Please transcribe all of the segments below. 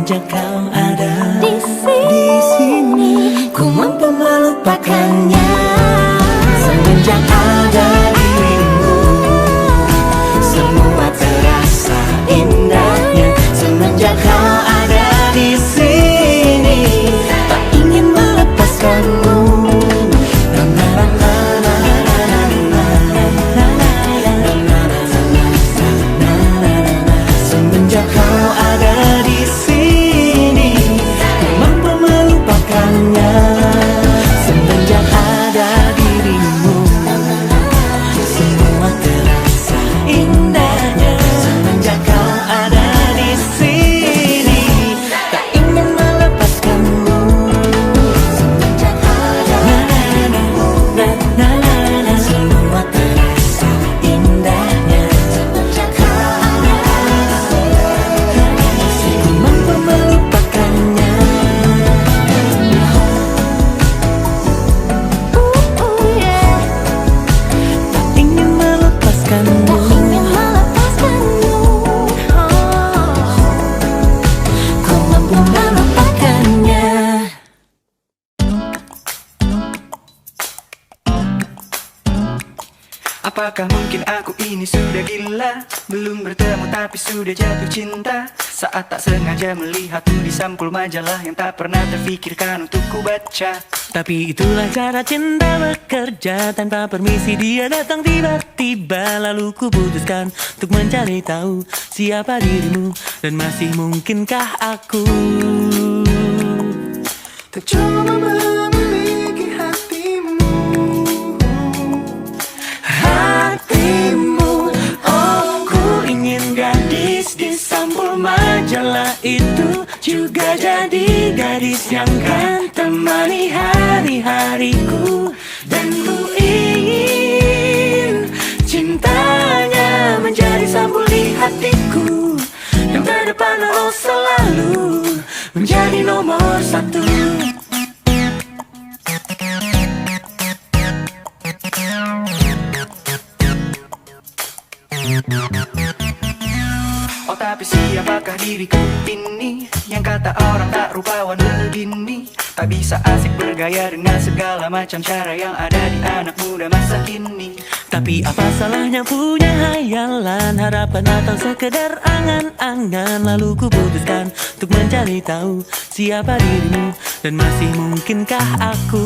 Semenjak kau ada di sini, ku mampu melupakannya. Semenjak ada dirimu, semua terasa indahnya. Semenjak kau ada di sini, tak ingin melepaskanmu. Semenjak kau ada di sini, ku mampu melupakannya. Semenjak ada dirimu, semua terasa indahnya. Semenjak kau ada di sini, tak ingin melepaskanmu. Semenjak ada dirimu, semua terasa indahnya. Semenjak kau ada di sini, ku mampu melupakannya. Tak ingin melepaskanmu. Ku mampu melupakannya. Apakah mungkin aku ini sudah gila? Belum bertemu tapi sudah jatuh cinta. Saat tak sengaja melihat di sampul majalah yang tak pernah terfikirkan untuk ku baca. Tapi itulah cara cinta bekerja. Tanpa permisi dia datang tiba-tiba. Lalu ku putuskan untuk mencari tahu siapa dirimu, dan masih mungkinkah aku Tak cuma memiliki hatimu. hatimu. Oh, ku ingin gadis di sampul majalah itu juga jadi gadis yang kan temani hari-hariku. Dan ku ingin cintanya menjadi sampul di hatiku, yang terdepan harus selalu menjadi nomor satu. Oh tapi siapakah diriku ini, yang kata orang tak rupawan begini. Tak bisa asik bergaya dengan segala macam cara yang ada di anak muda masa kini. Tapi apa salahnya punya hayalan, harapan atau sekedar angan-angan. Lalu ku putuskan untuk mencari tahu siapa dirimu, dan masih mungkinkah aku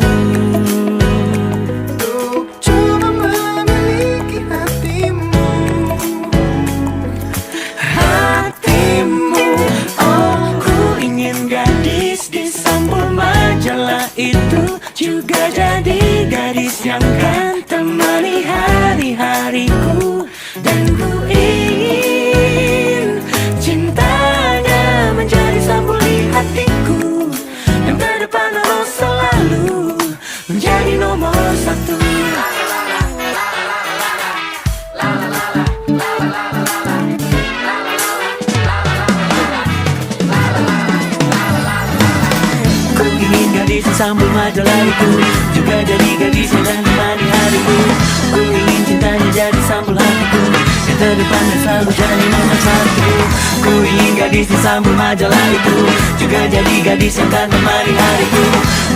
Cuma memiliki hatimu. hatimu. Oh, ku ingin gadis di sampul majalah itu juga jadi gadis yang kan temani hari-hariku. Dan ku ingin cintanya menjadi sampul di hatiku, yang terdepan harus selalu menjadi nomor satu. Ku ingin gadis di sampul majalah itu juga jadi gadis yang kan temani hariku. Ku ingin cintanya jadi sampul hatiku, yang terdepan dan selalu jadi nomor satu. Ku ingin gadis di sampul majalah itu juga jadi gadis yang kan temani hariku.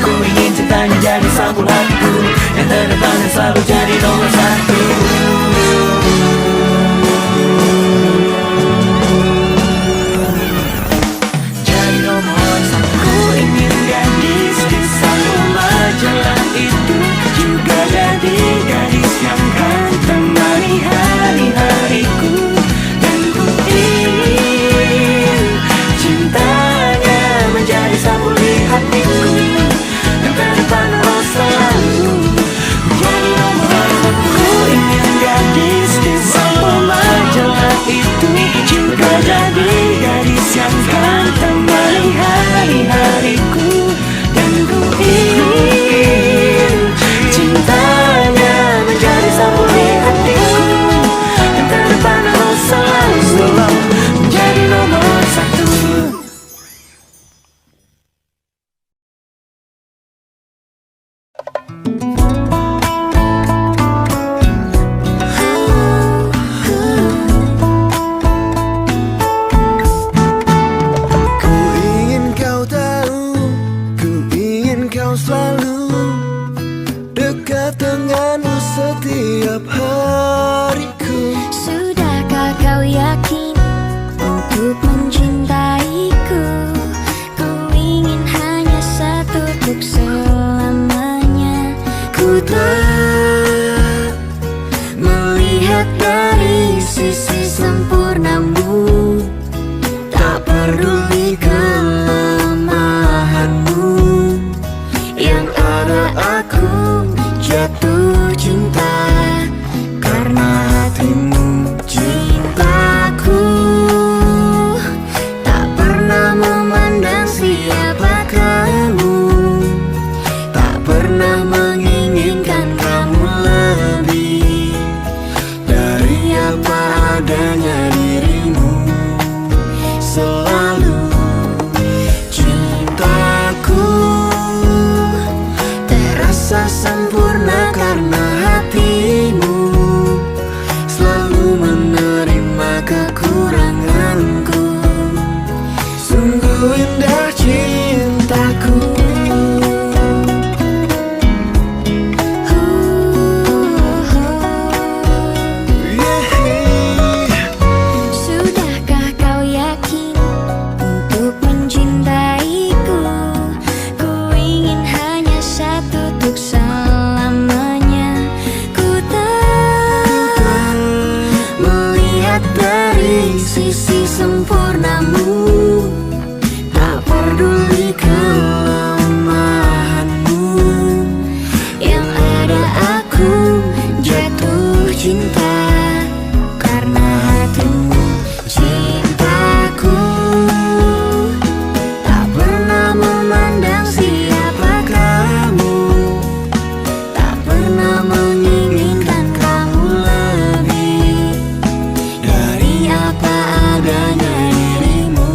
Ku ingin cintanya jadi sampul hatiku, yang terdepan dan selalu jadi nomor satu. Jadi nomor satu. Ku ingin gadis di sampul majalah itu juga jadi gadis yang kan temani hari-hariku. Dan ku ingin cintanya menjadi sampul di hatiku, yang terdepan harus selalu menjadi nomor satu. Ku ingin peduli kelemahanmu. Yang ada aku jatuh cinta karena hatimu. Cintaku tak pernah memandang siapa kamu, tak pernah menginginkan kamu lebih dari apa adanya dirimu.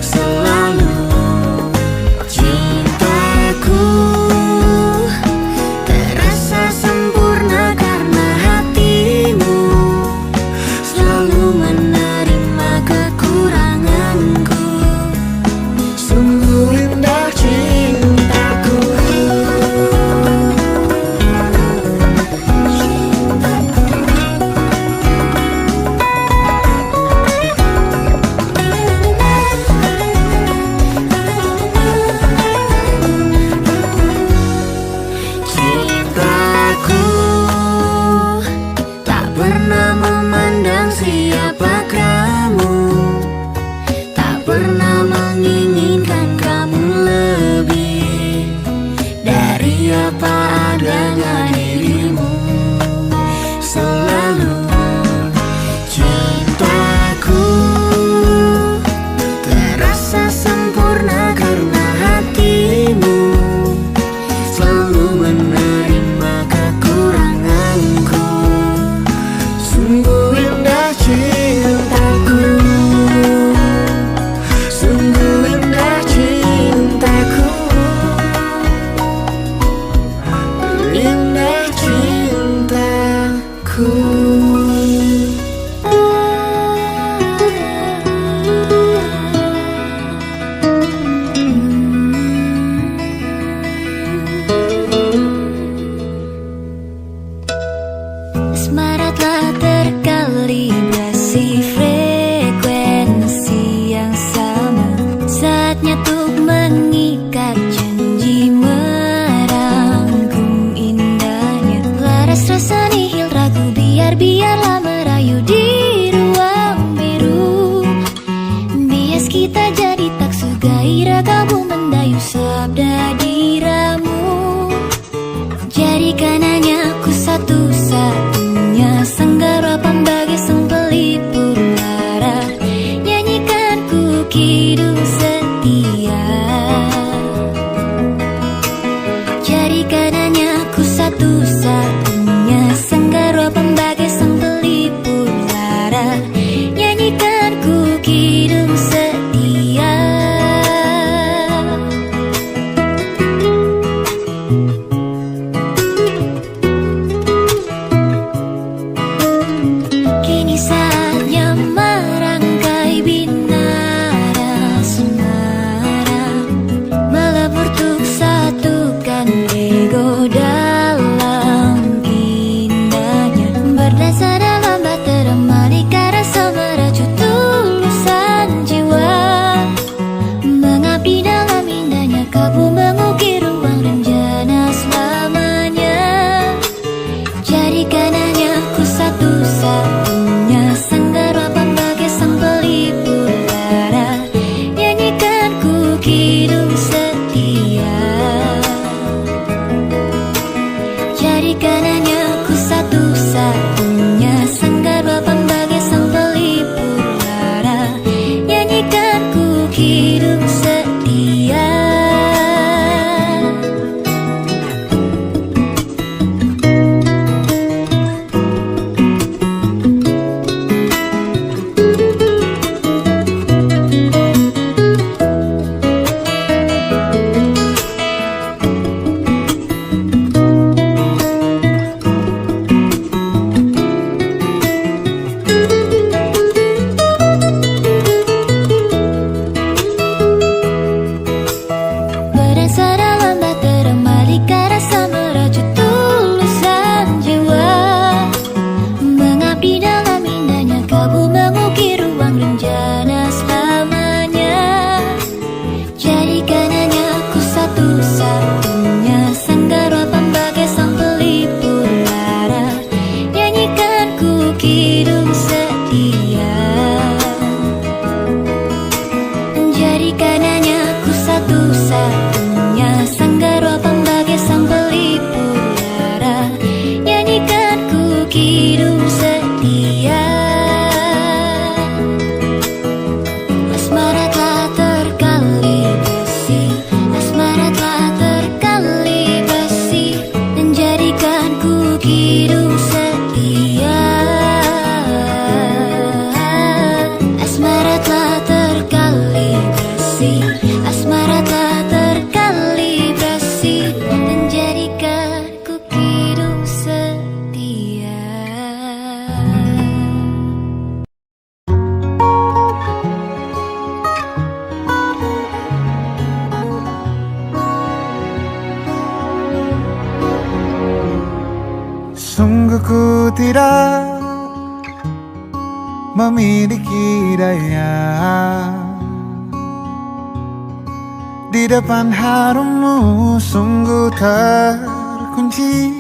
Selalu cintaku terasa sempurna karena hatimu selalu menerima kekuranganku. Sungguh indah cintaku. Cintaku tak pernah memandang siapa kamu, tak pernah menginginkan kamu lebih dari apa adanya dirimu. Selalu cintaku terasa sempurna karena hatimu selalu menerima kekuranganku. Sungguh indah cintaku. Sungguh indah cintaku. Indah cintaku. Asmara telah terkalibrasi frekuensi yang sama. Saatnya untuk mengikat janji, merangkum indahnya. Laras rasa nihil ragu, biarlah merayu di ruang biru. Bias kita jadi taksu, gairah kamu mendayu sabda diramu. Jadikan hanya aku satu-satunya senggara pembagai sang pelipur lara. Nyanyikan ku kidung setia. Jadikan hanya aku satu-satunya senggara pembagai sang pelipur lara. Nyanyikan ku kidung setia. kasih. Asmara telah terkalibrasi dan jadikanku hidup setia. Sungguh ku tidak memiliki daya di depan harummu, sungguh terkunci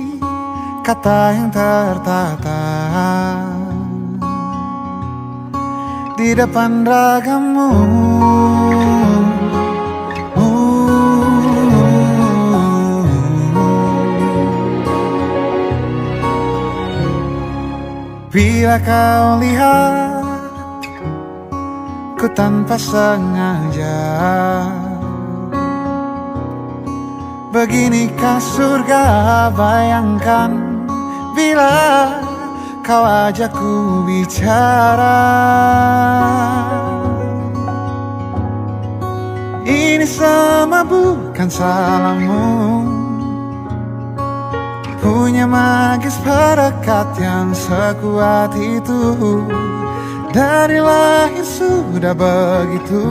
kata yang tertata di depan ragamu. Bila kau lihat ku tanpa sengaja, beginikah surga? Bayangkan bila kau ajak ku bicara. Ini semua bukan salahmu, punya magis perekat yang sekuat itu. Dari lahir sudah begitu.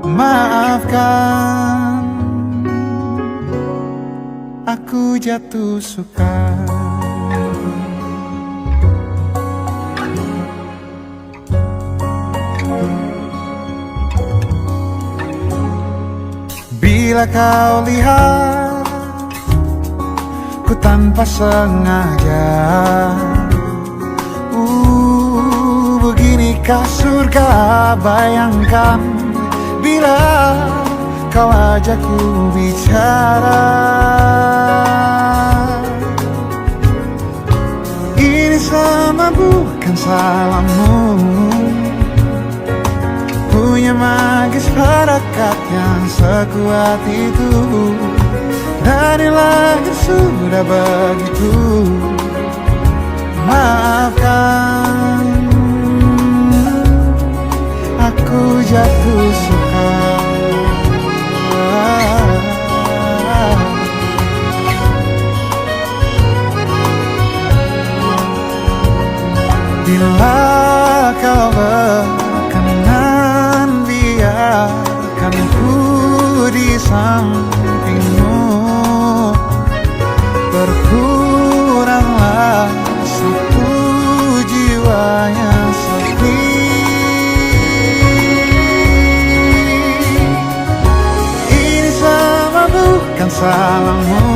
Maafkan, aku jatuh suka. Bila kau lihat ku tanpa sengaja, beginikah surga? Bayangkan bila kau ajak ku bicara. Ini semua bukan salahmu, punya magis perekat yang sekuat itu. Dari lahir sudah begitu. Maafkan, aku jatuh suka. Bila kau berkenan, biarkan ku di sampingmu. Berkuranglah satu jiwa yang sepi. Ini semua bukan salahmu,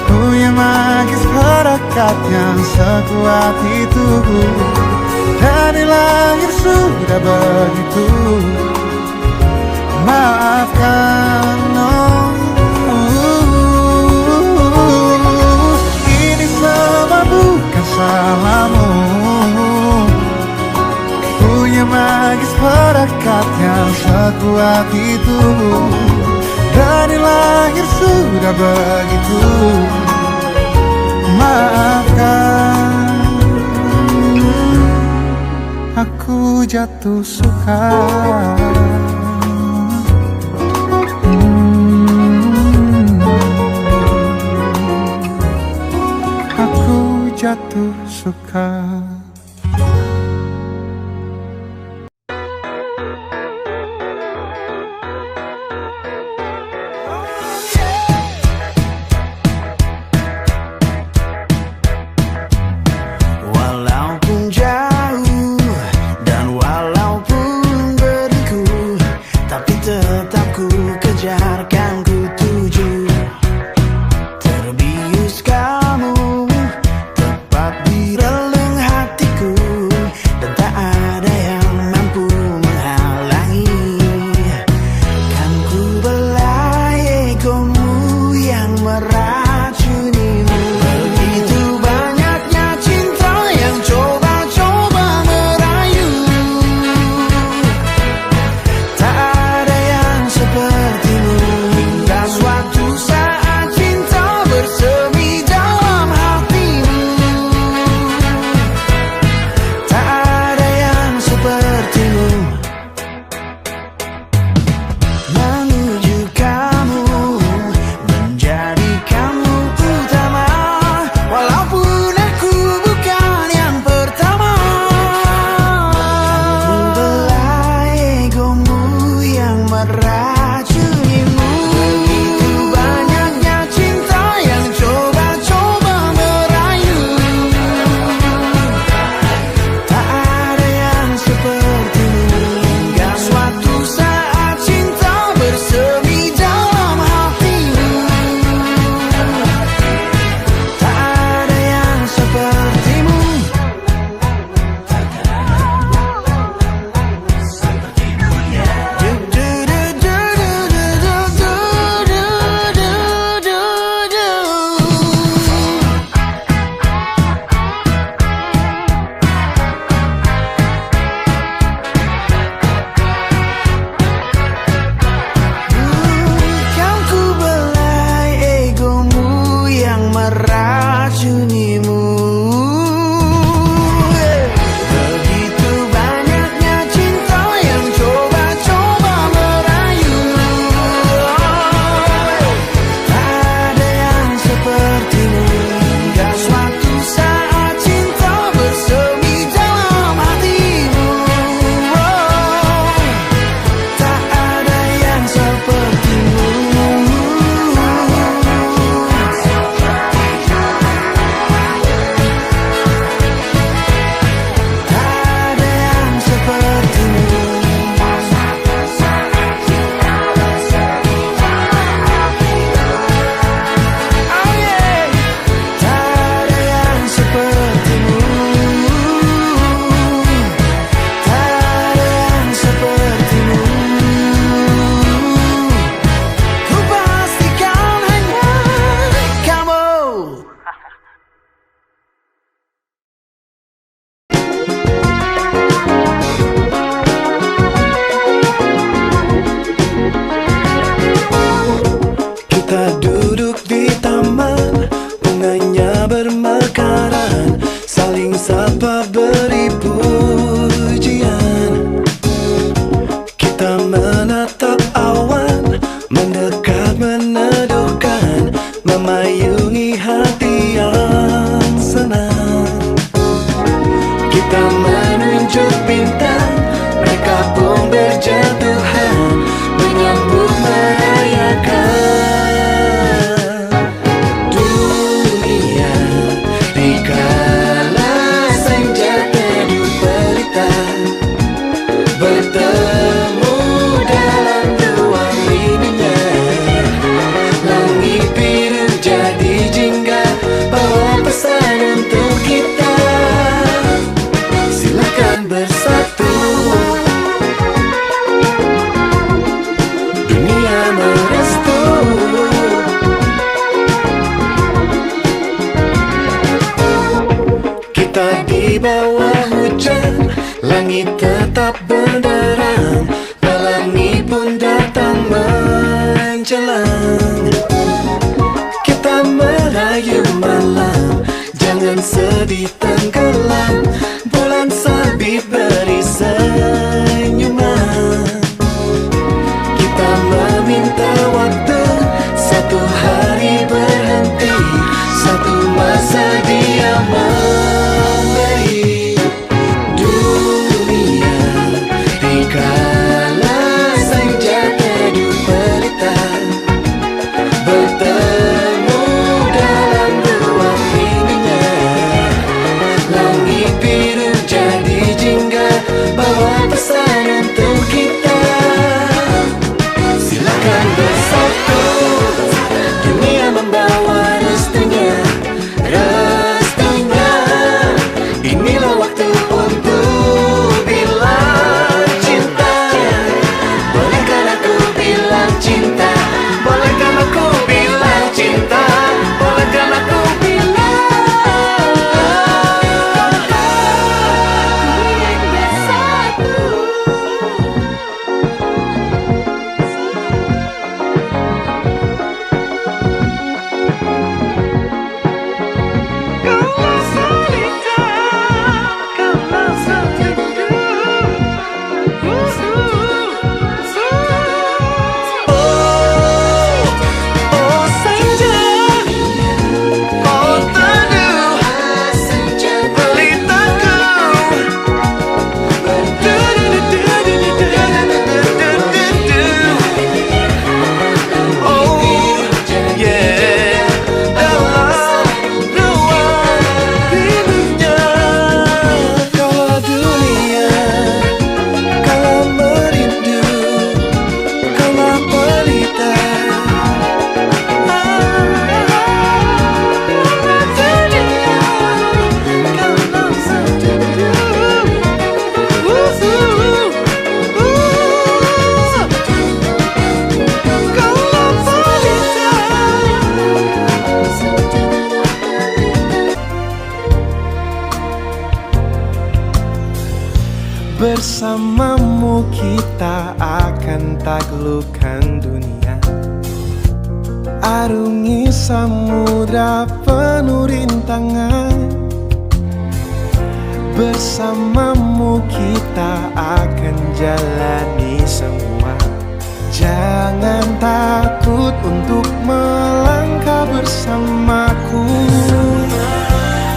punya magis perekat yang sekuat itu. Dari lahir sudah begitu. Maafkan, ini semua bukan salahmu, punya magis perekat yang sekuat itu. Dari lahir sudah begitu. Maafkan, aku jatuh suka. Aku jatuh suka. Walaupun jauh dan walaupun berliku, tapi tetap ku kejar, kan ku tuju. Terbius kamu tepat di relung hati. atap awan mendekat meneduhkan, memayungi hati yang senang. Kita menunjuk bintang, mereka pun berjatuhan, menyambut merayakan dunia. Dikala senja teduh pelita, bertemu dalam ruang ininya. Langit biru jadi jingga, bawa pesan untuk kita. Silakan bersatu, dunia merestu. Kita di bawah hujan, langit tetap benderang, pelangi pun datang menjelang. Kita merayu malam, jangan sedih tenggelam, bulan sabit beri senyuman. Kita meminta waktu, satu hari berhenti, satu masa dia memberi dunia. Dikala senja teduh pelita, bertemu dalam ruang ininya. Langit biru jadi jingga, bawa pesan untuk kita. Silakan bersatu, dunia membawa restunya, restunya. Inilah waktu untuk bilang cinta. Bolehkan aku bilang cinta, bolehkan aku bilang cinta, bolehkan aku bilang bersamamu kita akan taklukkan dunia. Arungi samudra penuh rintangan, bersamamu kita akan jalani semua. Jangan takut untuk melangkah bersamaku.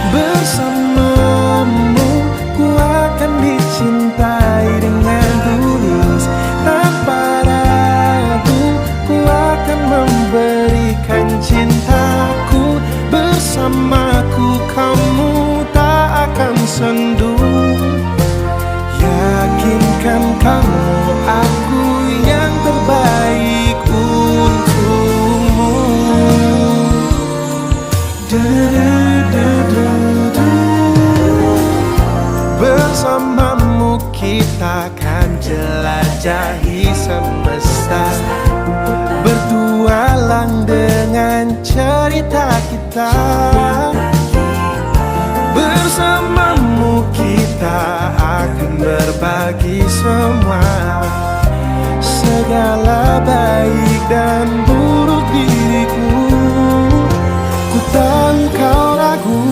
Bersamamu ku akan dicintai dengan tulus, tanpa ragu ku akan memberikan cintaku. Bersamaku kamu tak akan sendu. Yakinkan kamu aku yang terbaik untukmu. Bersamamu kita akan jelajahi semesta, bertualang dengan cerita kita. Bersamamu kita akan berbagi semua, segala baik dan buruk diriku. Ku tahu kau ragu,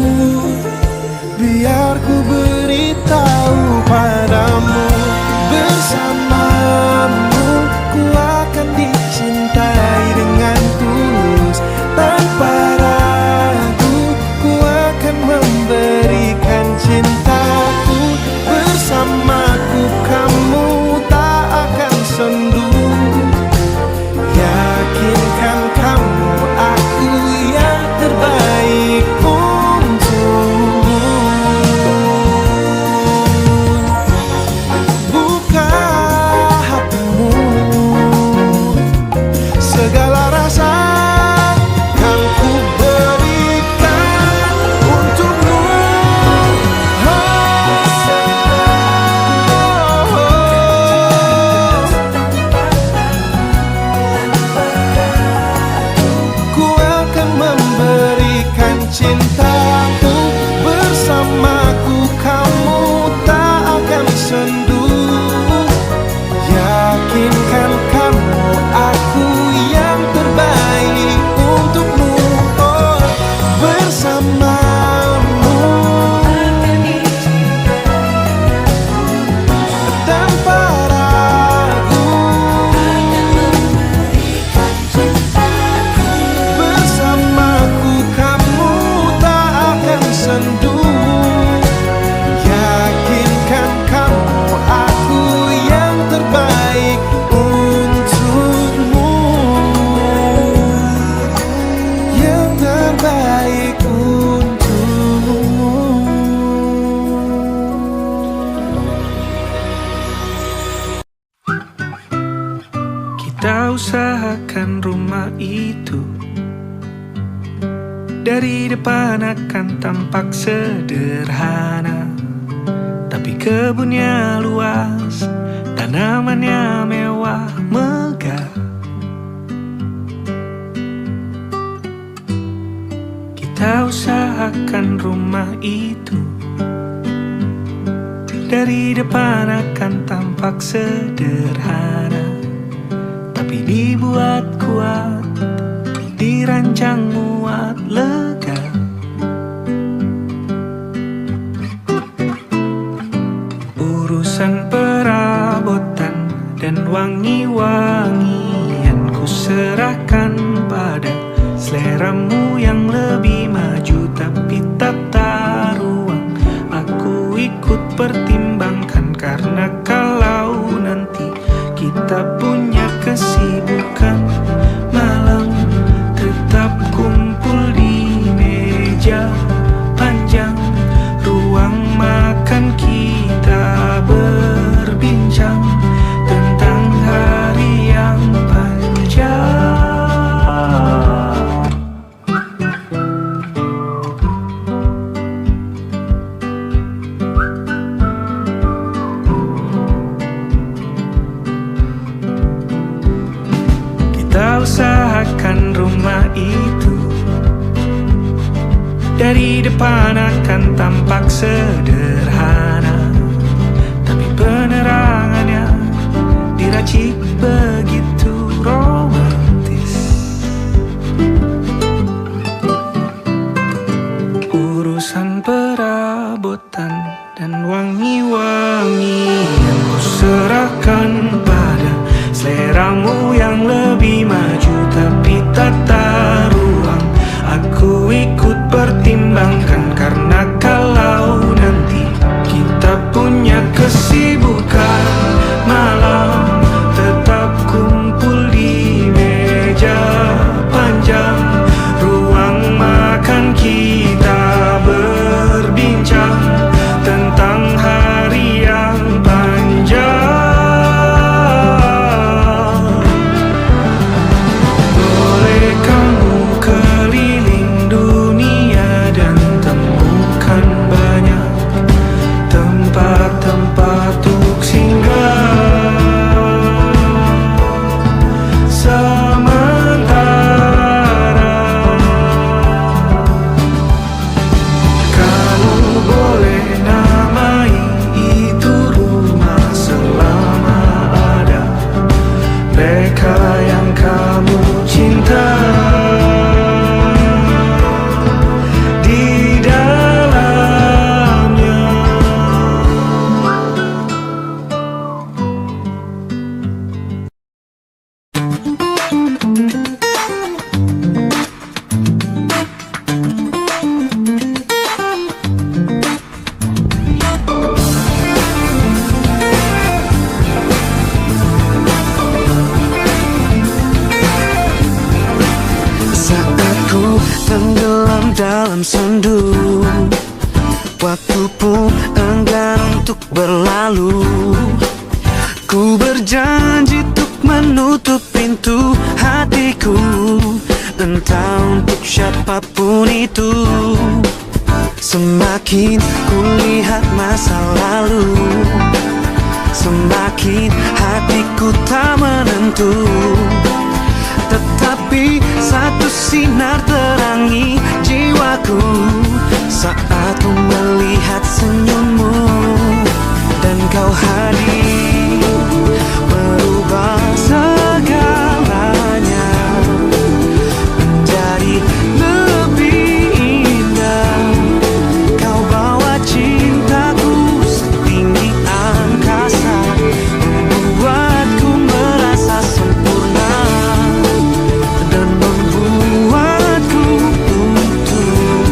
biar ku beritahu padamu. Bersamamu ku Kita usahakan rumah itu dari depan akan tampak sederhana, tapi kebunnya luas, tanamannya mewah megah. Kita usahakan rumah itu dari depan akan tampak sederhana, tapi dibuat kuat, dirancang muat lega. Urusan perabotan dan wangi-wangian ku serahkan pada seleramu yang lebih maju, tapi tata ruang aku ikut pertimbangkan, karena kalau nanti kita punya kesibukan malam, tetap kumpul di meja panjang ruang makan, kita berbincang tentang hari yang panjang. Kita usahakan rumah itu dari depan akan tampak sederhana, tapi penerangannya diracik begitu romantis. Urusan perabotan dan wangi-wangian ku serahkan pada seleramu yang lebih maju, tapi tata ruang aku ikut pertimbangkan, karena kalau nanti kita punya kesibukan malam, tetap kumpul di meja panjang ruang makan, kita berbincang tentang hari yang panjang. Dalam sendu, waktu pun enggan untuk berlalu. Ku berjanji untuk menutup pintu hatiku, entah untuk siapapun itu. Semakin ku lihat masa lalu, semakin hatiku tak menentu. Tetapi satu sinar terangi jiwaku saat ku melihat senyummu, dan kau hadir merubah segalanya menjadi lebih indah. Kau bawa cintaku setinggi angkasa, membuatku merasa sempurna dan membuatku utuh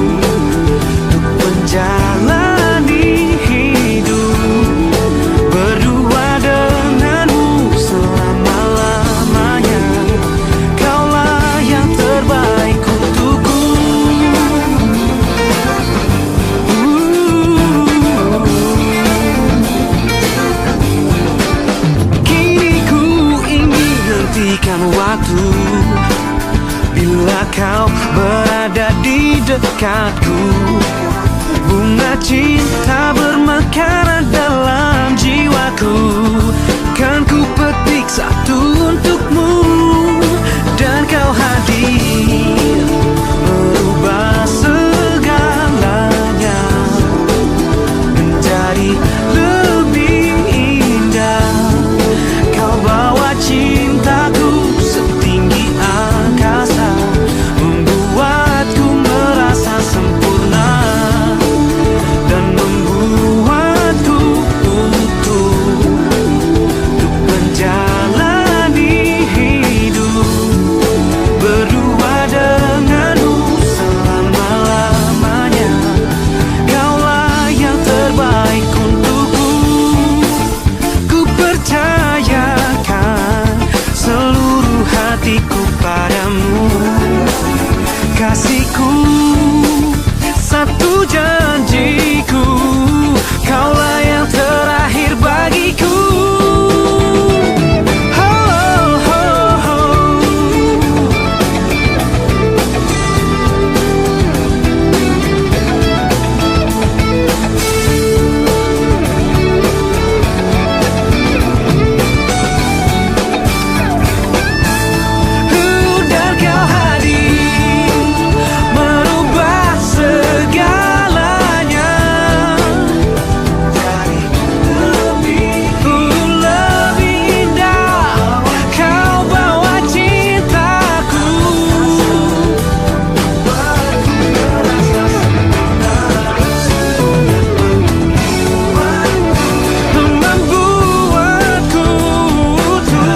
untuk menjalani hidup berdua denganmu. bagaikan waktu bila kau berada di dekatku. Bunga cinta bermekaran dalam jiwaku. Kan ku petik satu untukmu, dan kau hadir merubah segalanya menjadi lebih indah. Kau bawa cintaku setinggi angkasa, membuatku merasa sempurna dan membuatku utuh untuk menjalani hidup berdua denganmu selama-lamanya. Kaulah yang terbaik untukku. Ku percayakan seluruh hatiku padamu, kasihku. Satu janjiku, kaulah yang terakhir bagiku. Dan kau hadir merubah segalanya jadi lebih indah. Kau bawa cintaku membuatku utuh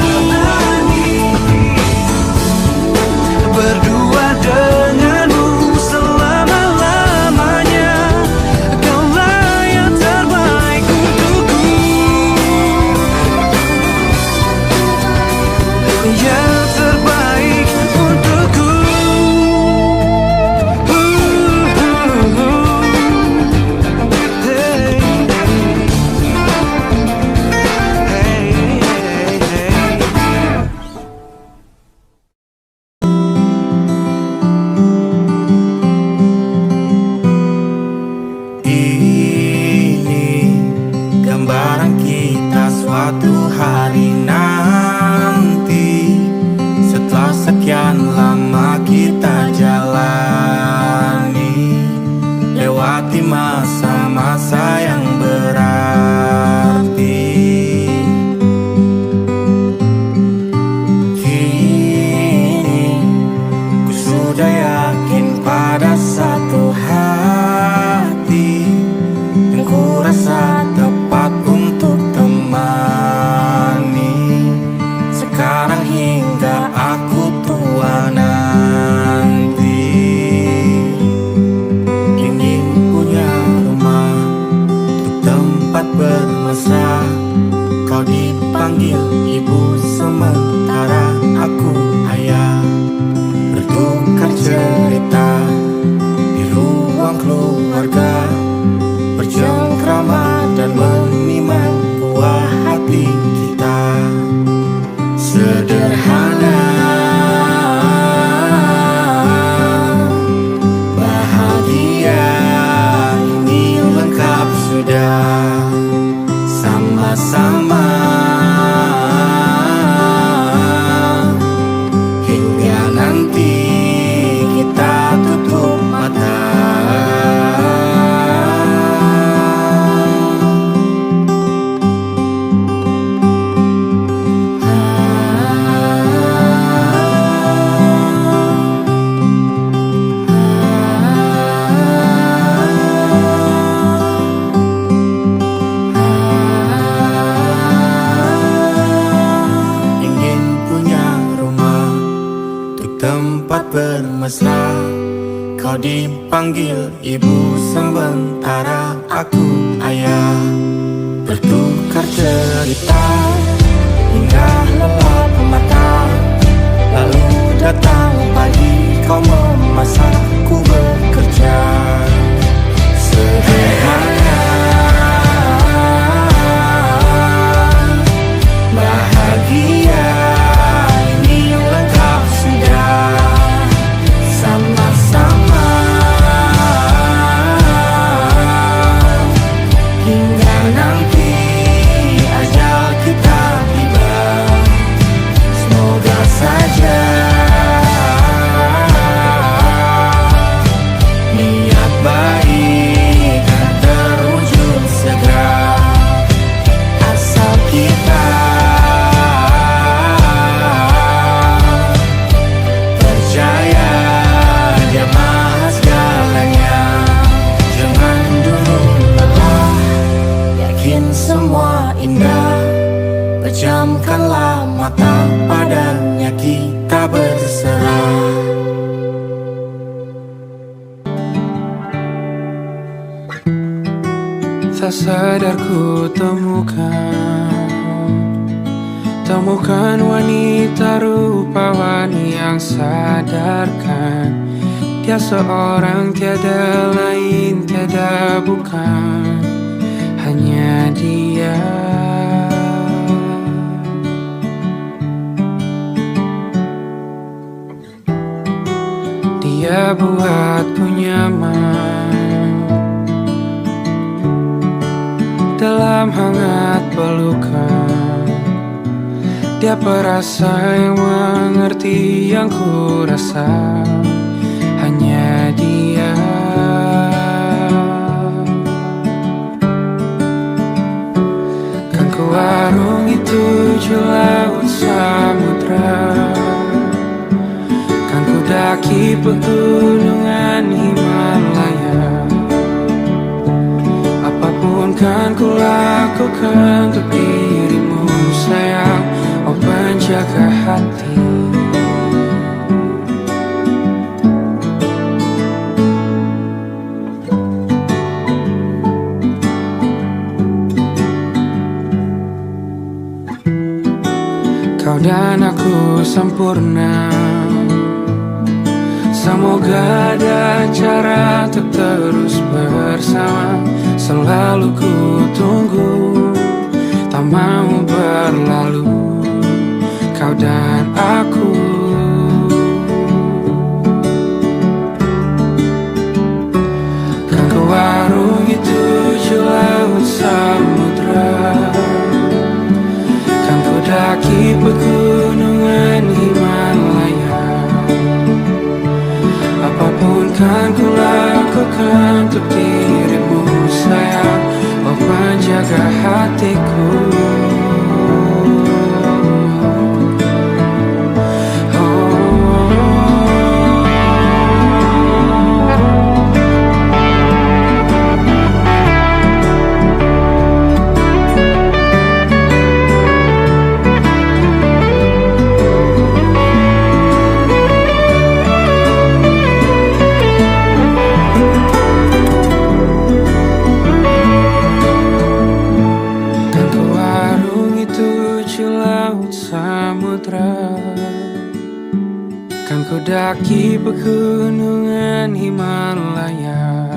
berdua denganmu selama-lamanya. Kaulah yang terbaik untukku, yang terbaik untukku. Hey, hey, hey, hey. Ini gambaran kita suatu hari nanti, setelah sekian lama kita jalani, lewati masa-masa yang berarti. Kini ku sudah yakin pada satu hati yang ku rasa tepat untuk temani sekarang hingga aku tua nanti. Ingin punya rumah untuk tempat bermesra, kau dipanggil ibu sementara aku ayah, bertukar cerita di ruang keluarga, bercengkrama dan menimang buah hati kita. Sederhana, bahagia, ini lengkap sudah sama-sama. Hingga nanti kita tutup mata. Ingin punya rumah untuk tempat bermesra, kau dipanggil ibu sementara aku ayah, bertukar cerita hingga lelap mata. Lalu datang pagi, kau memasak, ku bekerja. Sederhana, bahagia, ini mata padanya kita berserah. Tak sadar ku temukan wanita rupawan yang sadarkan dia seorang tiada lain, tiada bukan, hanya dia. Dia buatku nyaman dalam hangat pelukan. Dia perasa yang mengerti yang ku rasa, hanya dia. Kan ku arungi tujuh laut samudra, kan ku daki pegunungan Himalaya. Apapun kan ku lakukan untuk dirimu sayang, oh penjaga hati. Kau dan aku sempurna, semoga ada cara untuk terus bersama. Selalu ku tunggu, tak mau berlalu, kau dan aku. Kan ku arungi tujuh laut samudra, kan ku daki pegunungan Himalaya. Apapun kan ku lakukan untuk dirimu sayang, oh penjaga hatiku. Kan ku daki pegunungan Himalaya.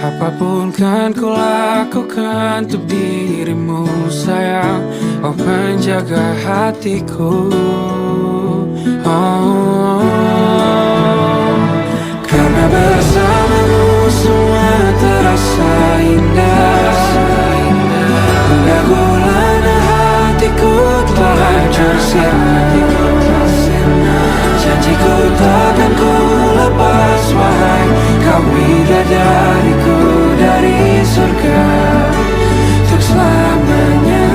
Apapun kan ku lakukan untuk dirimu sayang, oh penjaga hatiku. Oh, karena bersamamu semua terasa indah. Gulana hatiku telah hancur sirna. Janjiku takkan ku lepas wahai kau bidadariku dari surga untuk selamanya,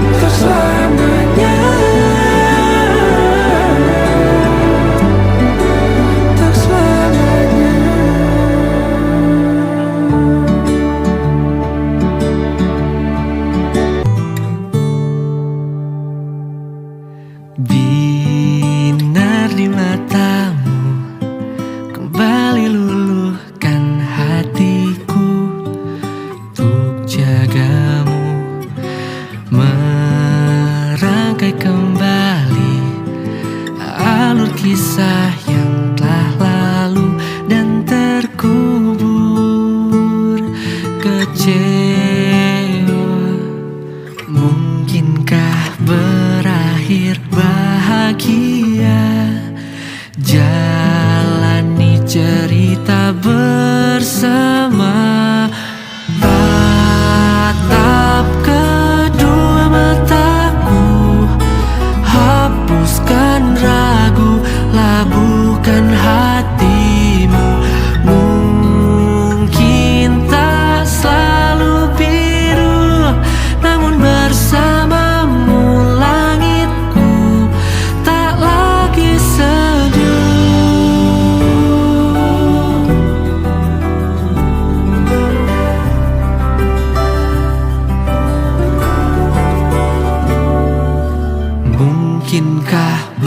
untuk selamanya, untuk selamanya. Binar di matamu kembali luluhkan hatiku untuk jagamu, merangkai kembali alur kisah yang telah lalu dan terkubur. Kecewa mungkinkah berakhir bahagia, jalani cerita bersama. Tatap kedua mataku, hapuskan ragu labu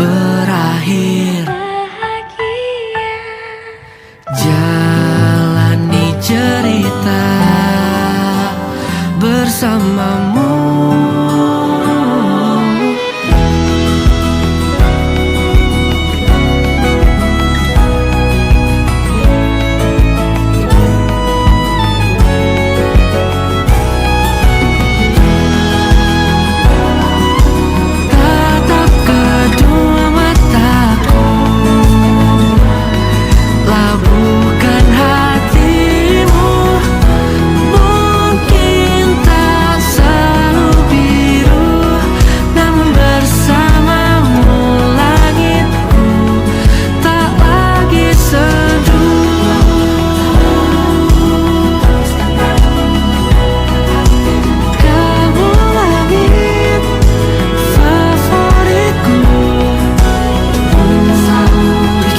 berakhir. bahagia. Jalani cerita bersamamu. Tatap kedua mataku, labuhkan hatimu. Mungkin tak selalu biru, namun bersamamu langitku tak lagi seduh. Kamu langit favoritku.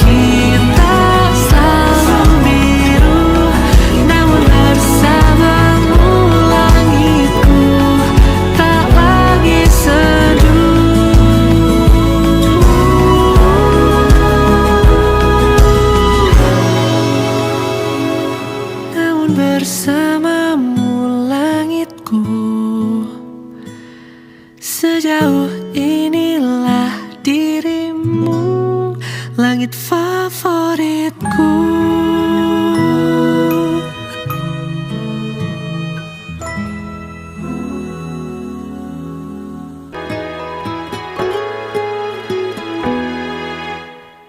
Kita selalu biru, namun bersamamu langitku tak lagi seduh. Namun bersamamu langitku, sejauh inilah dirimu, langit favoritku.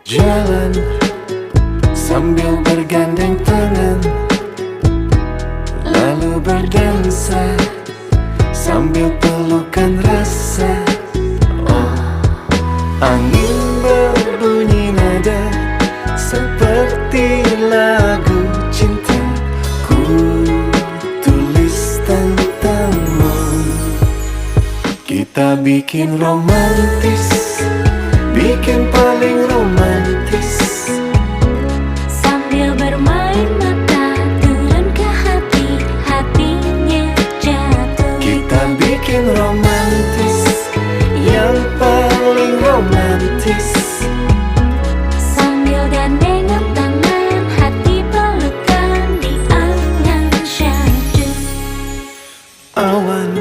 Jalan sambil bergandeng tangan, lalu berdansa sambil pelukan rasa. Oh, angin berbunyi nada seperti lagu cinta. Ku tulis tentangmu. Kita bikin romantis, bikin paling romantis. Sambil bermain mata turun ke hati, hatinya jatuh. Kita bikin romantis, yang paling romantis. Sambil gandengan tangan, hati pelukan di angan syahdu. Awan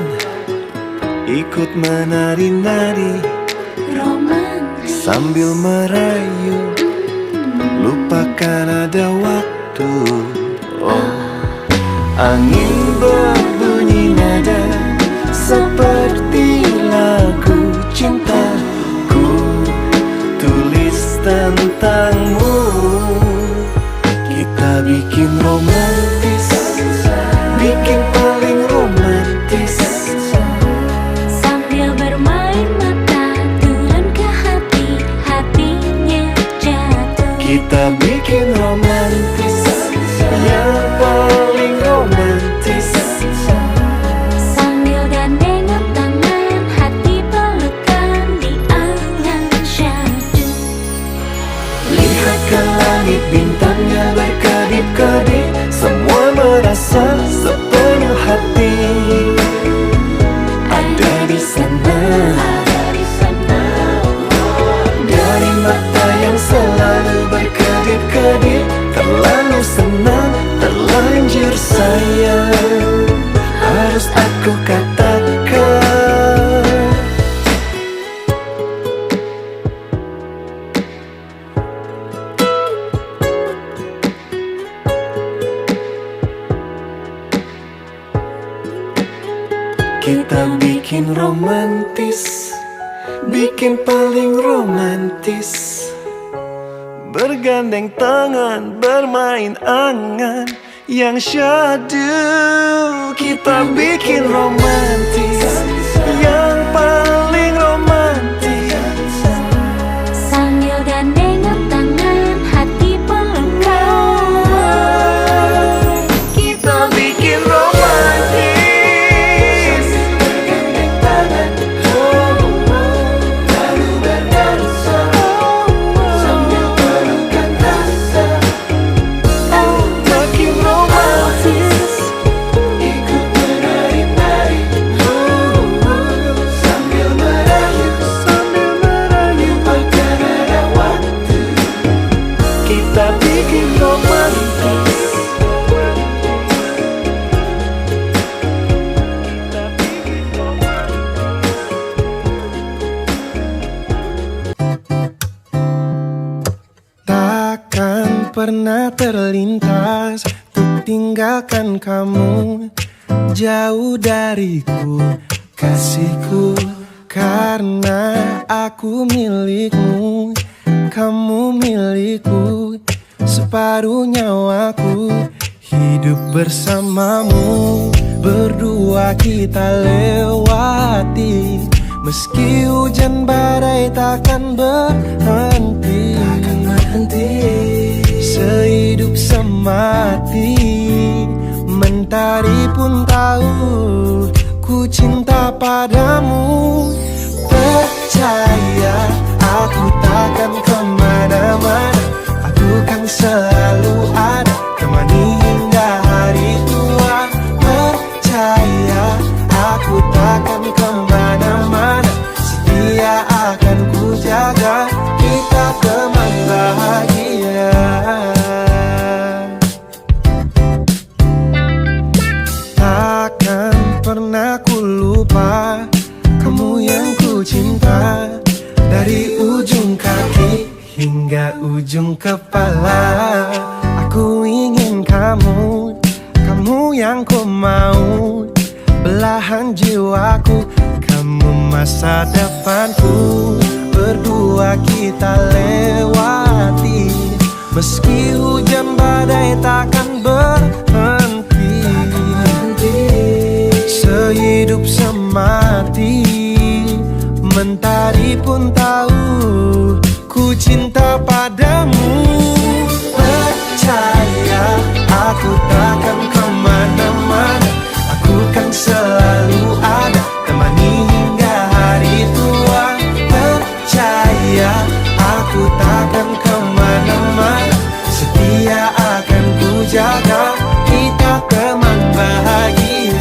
ikut menari-nari Romantis sambil merayu, lupakan ada waktu. Oh, angin berbunyi nada seperti lagu cinta. Ku tulis tentangmu. Kita bikin romantis, bikin paling romantis. sambil bermain mata turun ke hati, hatinya jatuh. Kita bikin romantis, yang paling romantis. Sambil gandengan tangan, hati pelukan di angan syahdu. Lihat ke langit, bintangnya berkedip-kedip. Semua merasa sepenuh hati ada di sana. Dari mata yang selalu berkedip-kedip, terlalu senang, terlanjur sayang, harus aku katakan. Kita bikin romantis, bikin paling romantis. Bergandeng tangan, bermain angan yang syahdu. Kita bikin romantis, yang paling romantis. Sambil gandengan tangan, hati pelukan. Kita bikin romantis, bergandeng tangan, lalu berdansa sambil pelukan rasa. Makin romantis, ikut menari-nari. pernah terlintas untuk tinggalkan kamu jauh dariku, kasihku. Karena aku milikmu, kamu milikku, separuh nyawaku. Hidup bersamamu, berdua kita lewati. Meski hujan badai takkan berhenti, sehidup semati. Mentari pun tahu ku cinta padamu. Percaya aku takkan kemana-mana, aku kan selalu ada, temani hingga hari tua. Percaya aku takkan kemana-mana, setia akan ku jaga, kita teman bahagia. Takkan pernah ku lupa kamu yang ku cinta, dari ujung kaki hingga ujung kepala. Aku ingin kamu, kamu yang ku mau, belahan jiwaku, kamu masa depanku. Berdua kita lewati, meski hujan badai takkan berhenti, sehidup semati. Mentari pun tahu ku cinta padamu. Percaya aku takkan kemana-mana, aku kan selalu ada, temani hingga hari tua. Percaya aku takkan kemana-mana, setia akan ku jaga, kita teman bahagia.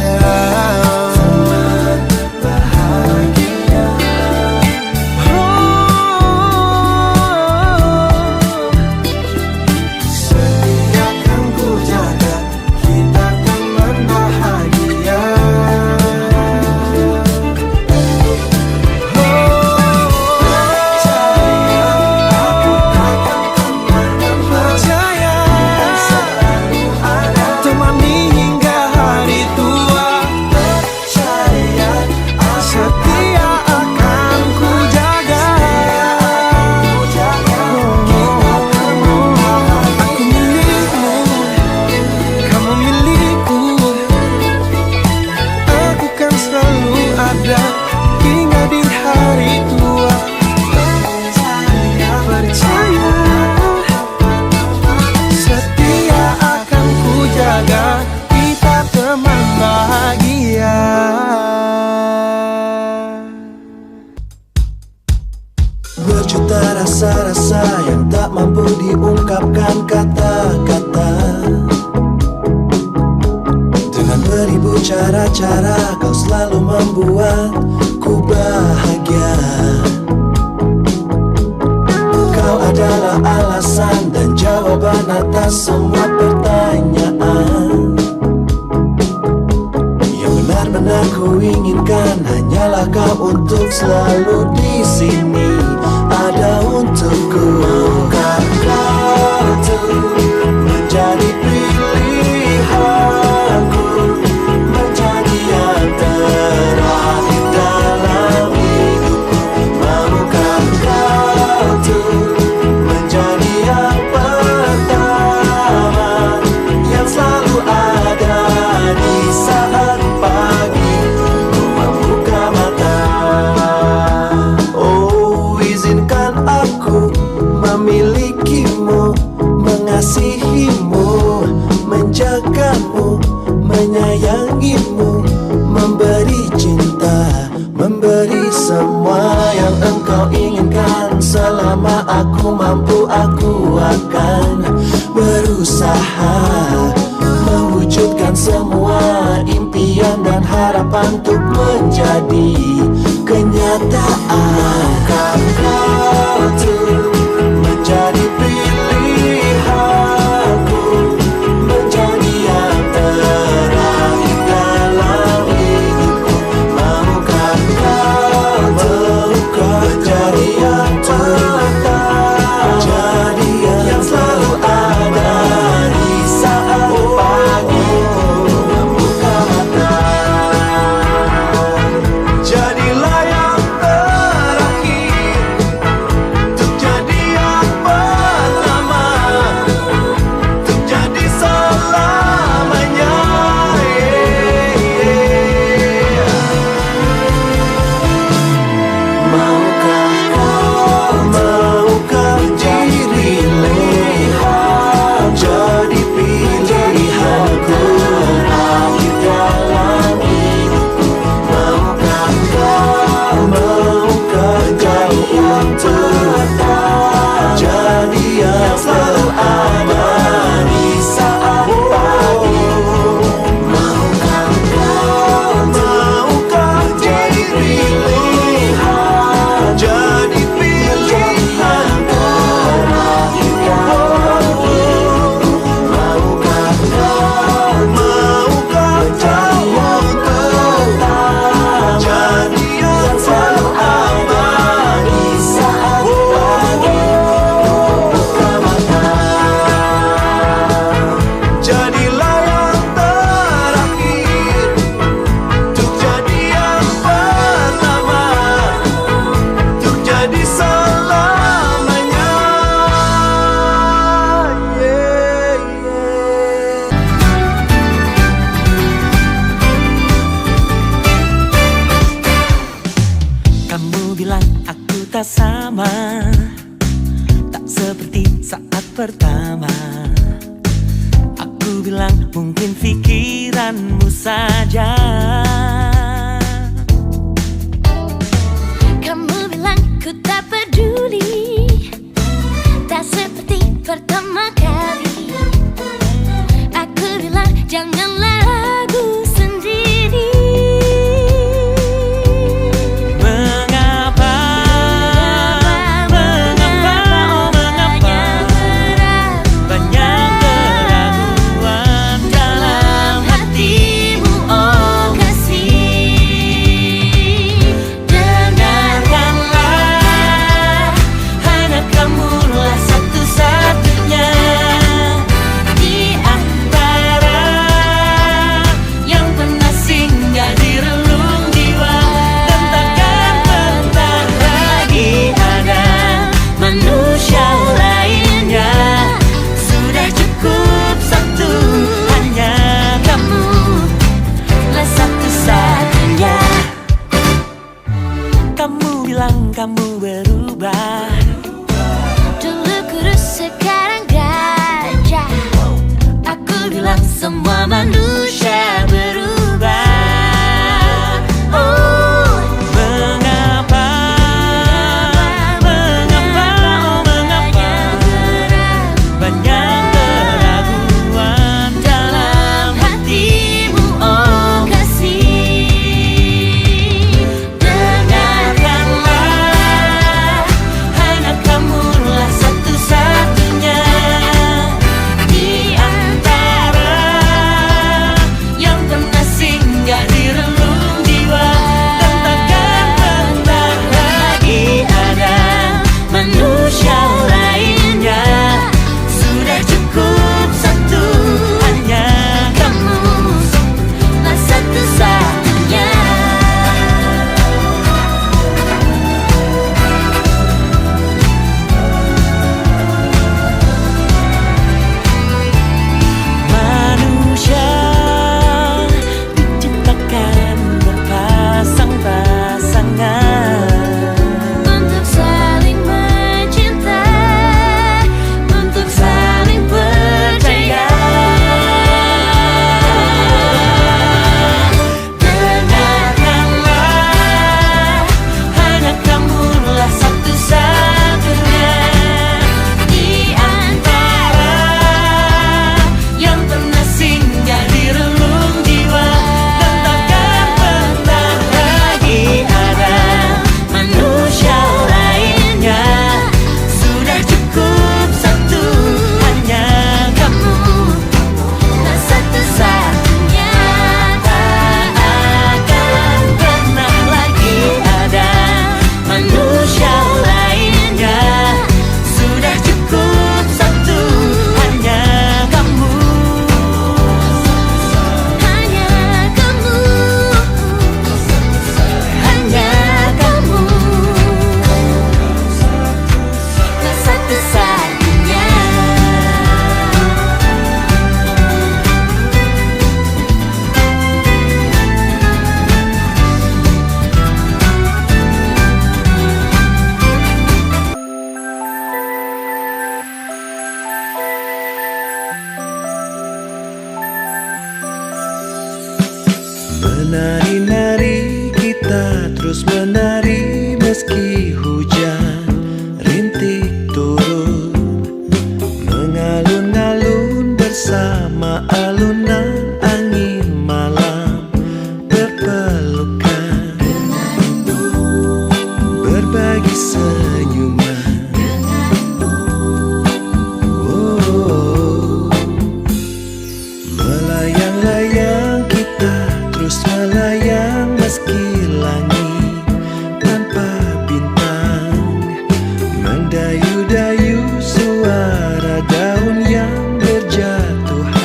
Berjuta rasa-rasa yang tak mampu diungkapkan kata-kata. Dengan beribu cara-cara kau selalu membuatku bahagia. Kau adalah alasan dan jawaban atas semua pertanyaan. Yang benar-benar ku inginkan hanyalah kau untuk selalu di sini, ada untukku. Maukah kau tuh menjadi pilihanku, menjadi yang terakhir dalam hidupku? Maukah kau tuh menjadi yang pertama, yang selalu ada di saat pagi ku membuka mata? Oh, izinkan aku memilikimu, mengasihimu, menjagamu, menyayangimu, memberi cinta, memberi semua yang engkau inginkan. Selama aku mampu, aku akan berusaha mewujudkan semua impian dan harapan untuk menjadi kenyataan. Maukah kau tuh menjadi pilihanku, menjadi yang terakhir dalam hidupku? Maukah kau tuh menjadi yang pertama, yang selalu ada kita sama, tak seperti saat pertama. Aku bilang mungkin pikiranmu saja. Kamu bilang ku tak peduli, tak seperti pertama kali. Aku bilang janganlah ragu sendiri. Mengapa, mengapa, oh mengapa banyak keraguan dalam hatimu, oh kasih. Dengarkanlah, hanya kamulah satu-satunya di antara yang pernah singgah di relung jiwa. Dan takkan bentar lagi ada manusia lainnya. Sudah cukup satu, hanya kamu lah satu-satunya. Kamu bilang kamu berubah, Dulu kurus sekarang gajah. aku bilang semua manusia berubah. Oh, mengapa, mengapa, oh mengapa banyak keraguan dalam hatimu, oh kasih. Dengarkanlah, hanya kamulah satu-satunya di antara yang pernah singgah di relung jiwa. Dan takkan bentar lagi ada manusia lainnya. Sudah cukup satu, hanya kamu lah satu-satunya. Manusia diciptakan berpasang-pasangan Untuk saling mencinta, untuk saling percaya. Dengarkanlah, hanya kamulah satu-satunya di antara yang pernah singgah di relung jiwa. Dan takkan bentar lagi ada manusia lainnya. Sudah cukup satu, hanya kamu Tak satu-satunya. tak akan pernah lagi ada manusia lainnya. Sudah cukup satu, hanya kamu. Hanya kamu, Hanya kamu tak satu-satunya. Menari-nari kita terus menari meski hujan rintik turun, mengalun-alun bersama alunan angin malam berpelukan, berbagi senyuman. Oh, melayang-layang kita terus melayang meski langit tanpa bintang, mendayu-dayu suara daun yang berjatuhan.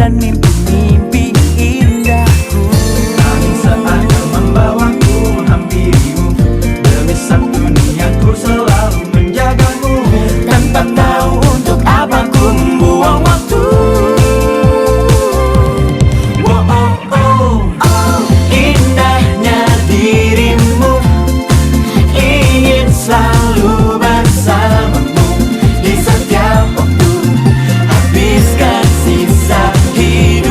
dan mimpi-mimpi indahku. Angin saat membawaku menghampirimu, demi satu niatku selalu menjagamu. Tanpa tahu untuk apa ku membuang waktu. Oh, oh, oh, oh. Indahnya dirimu, ingin selalu bersamamu di setiap waktu. Habiskan sisa hidup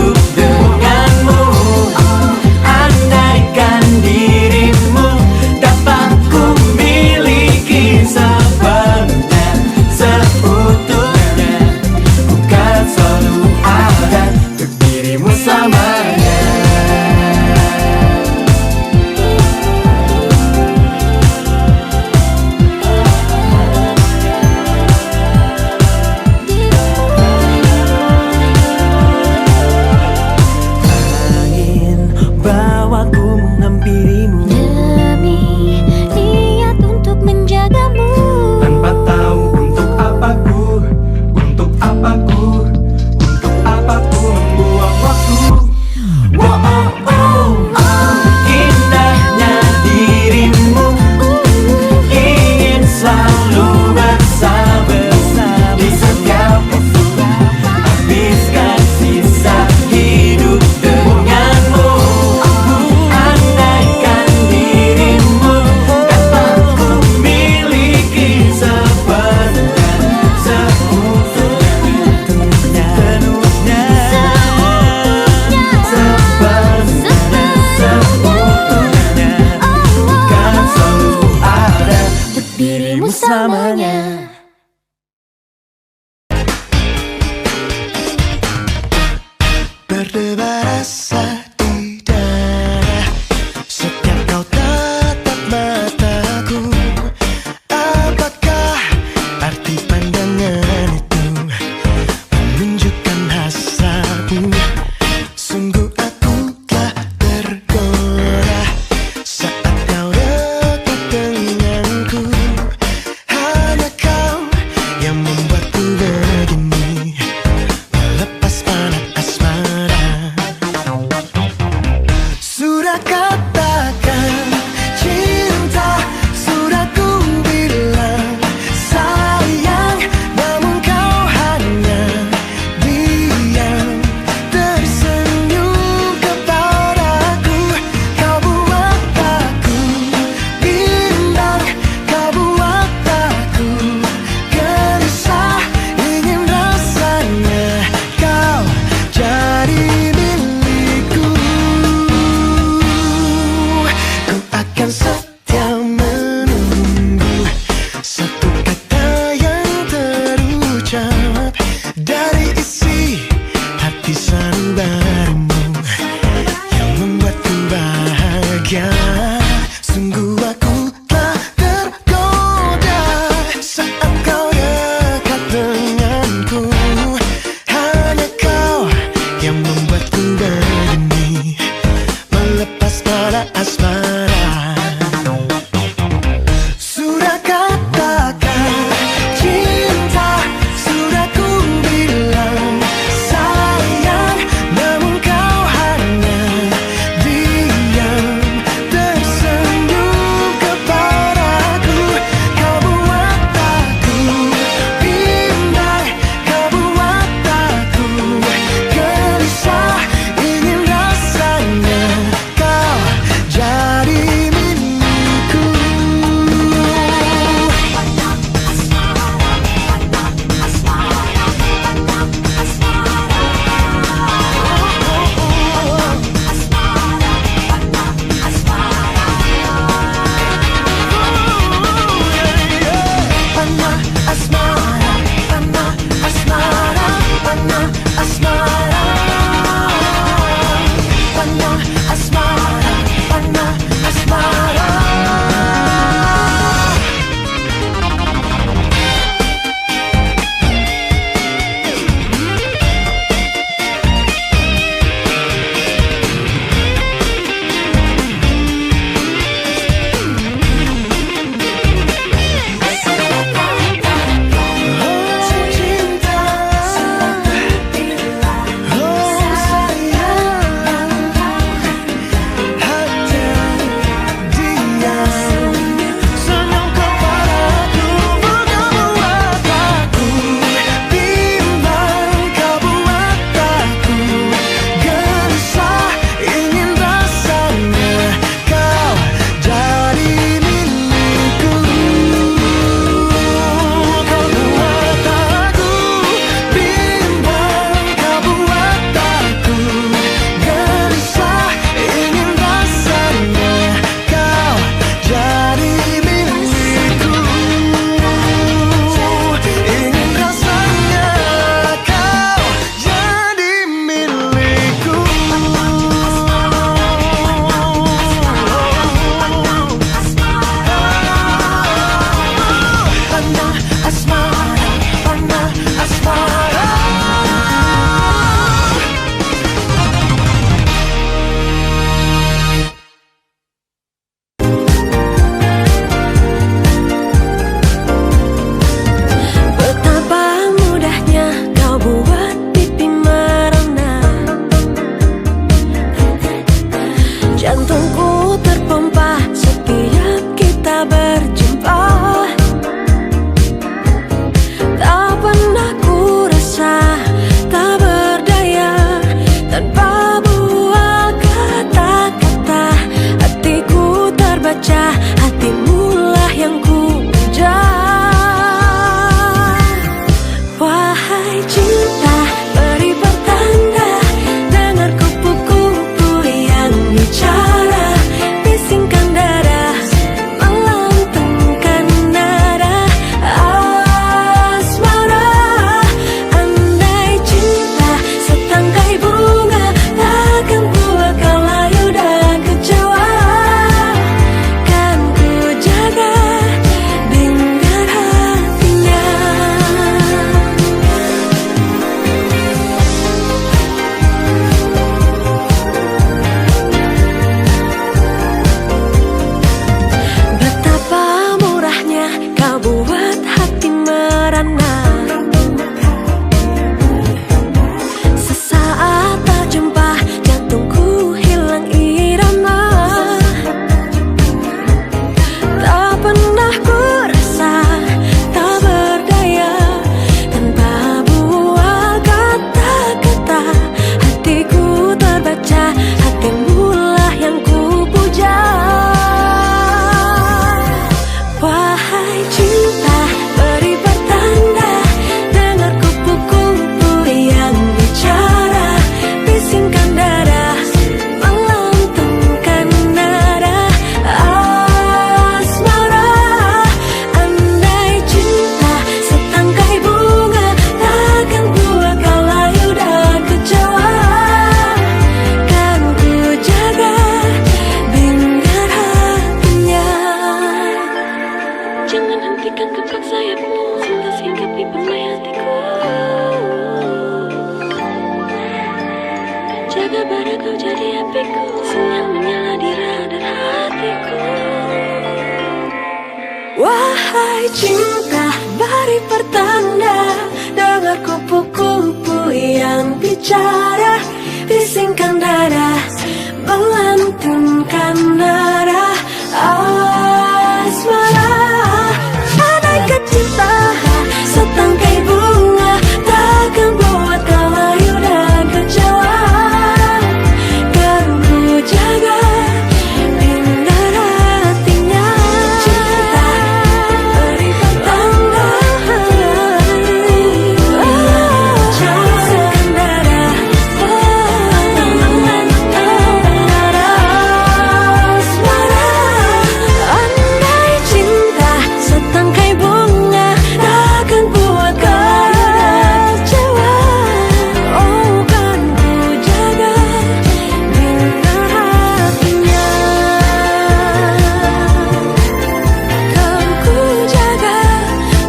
kepada kau jadi apiku yang menyala di radar hatiku. Wahai cinta, beri pertanda, dengar kupu-kupu yang bicara, bisingkan dada, melantunkan nada asmara. Andaikan cinta setangkai bunga takkan buat kau layu dan kecewa, kan ku jaga indah hatinya. Cinta beri pertanda, bisingkan dada, melantunkan nada asmara. Andai cinta setangkai bunga takkan buat kau kecewa, oh kan ku jaga binar hatinya, kan ku jaga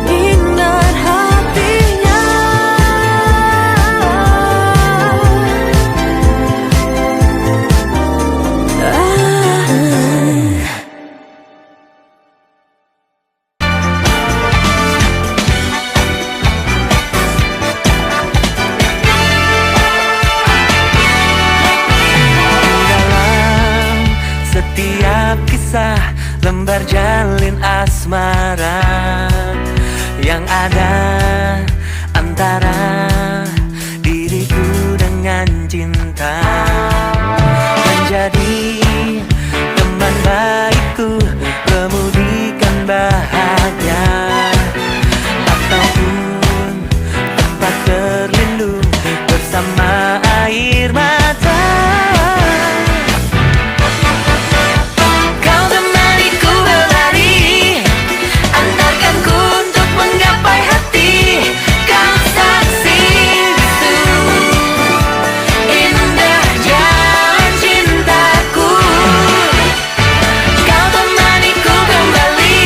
binar hatinya. Dalam setiap kisah lembar jalin asmara yang ada antara diriku dengan cinta, menjadi teman baikku, kemudikan bahagia, ataupun tempat berlindung bersama air mata. Kau temaniku berlari, antarkan ku untuk menggapai hati. Kau saksi bisu, indah jalan cintaku. Kau temaniku kembali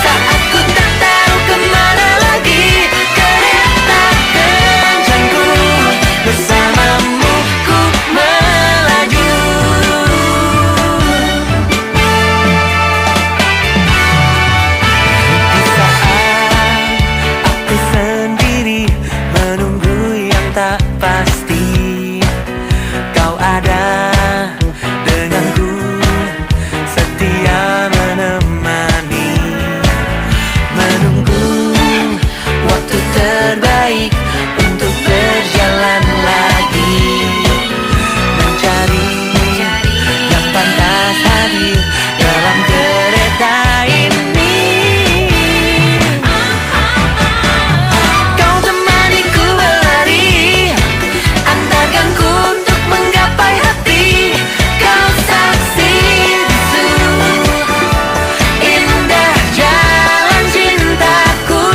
saat ku tak tahu kemana lagi. Kereta kencangku bersamamu ku melaju. Di saat aku sendiri menunggu yang tak pasti, kau ada denganku, setia menemani, menunggu waktu terbaik untuk berjalan lagi, mencari yang pantas hadir dalam kereta ini. Kau temaniku berlari, antarkan ku untuk menggapai hati. Kau saksi bisu, indah jalan cintaku.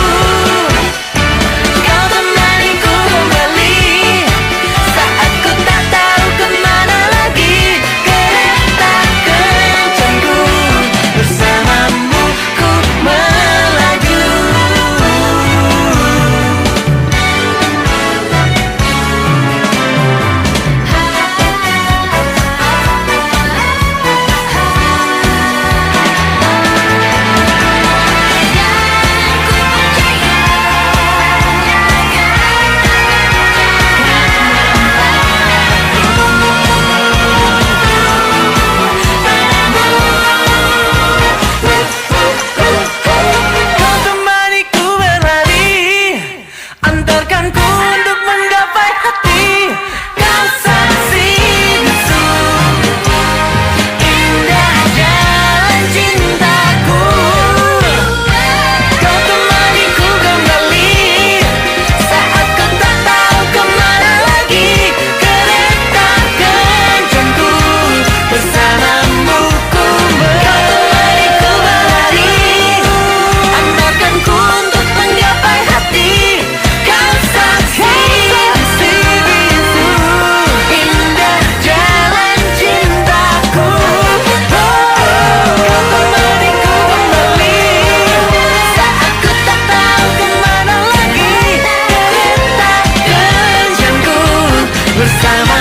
Kau temaniku kembali saat ku tak tahu kemana lagi. Kereta kencangku bersamamu ku melaju. Kau temaniku berlari, antarkan ku untuk menggapai hati. Kau saksi bisu, indah jalan cintaku. Kau temaniku kembali saat ku tak tahu kemana lagi. Kereta kencangku bersamamu ku melaju. Kau temaniku berlari, antarkan ku untuk menggapai hati. Kau saksi bisu, indah jalan cintaku. Kau temaniku kembali saat ku tak tahu kemana lagi. Kereta kencangku bersama